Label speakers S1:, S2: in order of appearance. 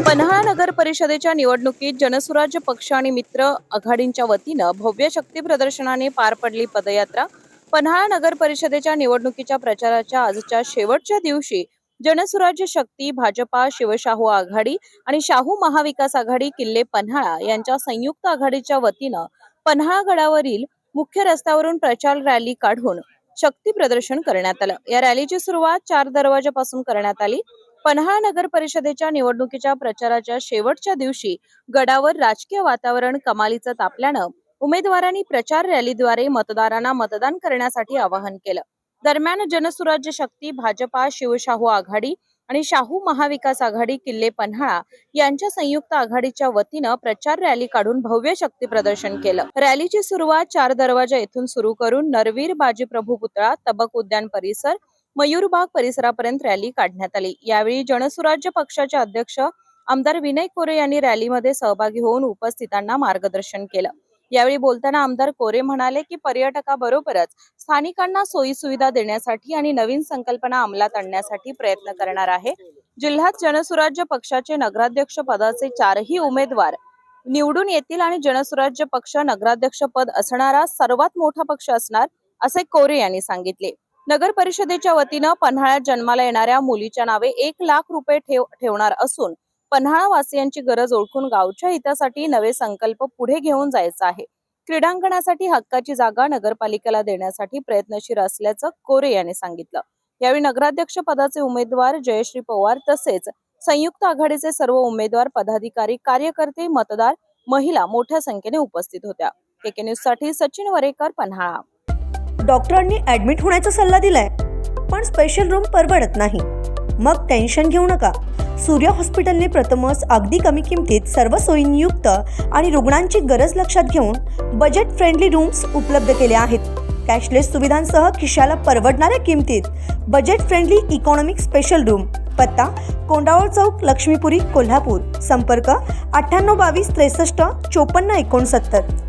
S1: पन्हाळा नगर परिषदेच्या निवडणुकीत जनसुराज्य पक्ष आणि मित्र आघाडींच्या वतीनं भव्य शक्ती प्रदर्शनाने पार पडली पदयात्रा। पन्हाळा नगर परिषदेच्या निवडणुकीच्या प्रचाराच्या आजच्या शेवटच्या दिवशी जनसुराज्य शक्ती, भाजपा, शिवशाहू आघाडी आणि शाहू महाविकास आघाडी किल्ले पन्हाळा यांच्या संयुक्त आघाडीच्या वतीनं पन्हाळा गडावरील मुख्य रस्त्यावरून प्रचार रॅली काढून शक्ती प्रदर्शन करण्यात आलं। या रॅलीची सुरुवात 4 दरवाजापासून करण्यात आली। पन्हाळा नगर परिषदेच्या निवडणुकीच्या प्रचाराच्या शेवटच्या दिवशी गडावर राजकीय वातावरण कमालीचं तापल्यानं उमेदवारांनी प्रचार रॅलीद्वारे मतदारांना मतदान करण्यासाठी आवाहन केलं। दरम्यान जनसुराज्य शक्ती, भाजपा, शिवशाहू आघाडी आणि शाहू महाविकास आघाडी किल्ले पन्हाळा यांच्या संयुक्त आघाडीच्या वतीनं प्रचार रॅली काढून भव्य शक्ती प्रदर्शन केलं। रॅलीची सुरुवात 4 दरवाजा येथून सुरू करून नरवीर बाजीप्रभू पुतळा, तबक उद्यान परिसर, मयूरबाग परिसरापर्यंत रॅली काढण्यात आली। यावेळी जनसुराज्य पक्षाचे अध्यक्ष आमदार विनय कोरे यांनी रॅलीमध्ये सहभागी होऊन उपस्थितांना मार्गदर्शन केलं। यावेळी बोलताना आमदार कोरे म्हणाले की पर्यटकाबरोबरच स्थानिकांना सोयी सुविधा देण्यासाठी आणि नवीन संकल्पना अंमलात आणण्यासाठी प्रयत्न करणार आहे। जिल्ह्यात जनसुराज्य पक्षाचे नगराध्यक्ष पदाचे 4ही उमेदवार निवडून येतील आणि जनसुराज्य पक्ष नगराध्यक्ष पद असणारा सर्वात मोठा पक्ष असणार असे कोरे यांनी सांगितले। नगर परिषदेच्या वतीनं पन्हाळ्यात जन्माला येणाऱ्या मुलीच्या नावे 1 लाख रुपये ठेवणार असून पन्हाळा वासियांची गरज ओळखून गावच्या हितासाठी नवे संकल्प पुढे घेऊन जायचा आहे। क्रीडांगणासाठी हक्काची जागा नगरपालिकेला देण्यासाठी प्रयत्नशील असल्याचं कोरे यांनी सांगितलं। यावेळी नगराध्यक्ष पदाचे उमेदवार जयश्री पवार तसेच संयुक्त आघाडीचे सर्व उमेदवार, पदाधिकारी, कार्यकर्ते, मतदार, महिला मोठ्या संख्येने उपस्थित होत्या। केके न्यूज साठी सचिन वरेकर, पन्हाळा।
S2: डॉक्टरांनी ऍडमिट होण्याचा सल्ला दिलाय, पण स्पेशल रूम परवडत नाही। मग टेन्शन घेऊ नका। सूर्या हॉस्पिटलने प्रथमच अगदी कमी किमतीत सर्व सोयींयुक्त आणि रुग्णांची गरज लक्षात घेऊन बजेट फ्रेंडली रूम्स उपलब्ध केले आहेत। कॅशलेस सुविधांसह खिशाला परवडणाऱ्या किमतीत budget friendly economic special room. पत्ता कोंडावळ चौक, लक्ष्मीपुरी, कोल्हापूर। संपर्क 9822 63 54 69।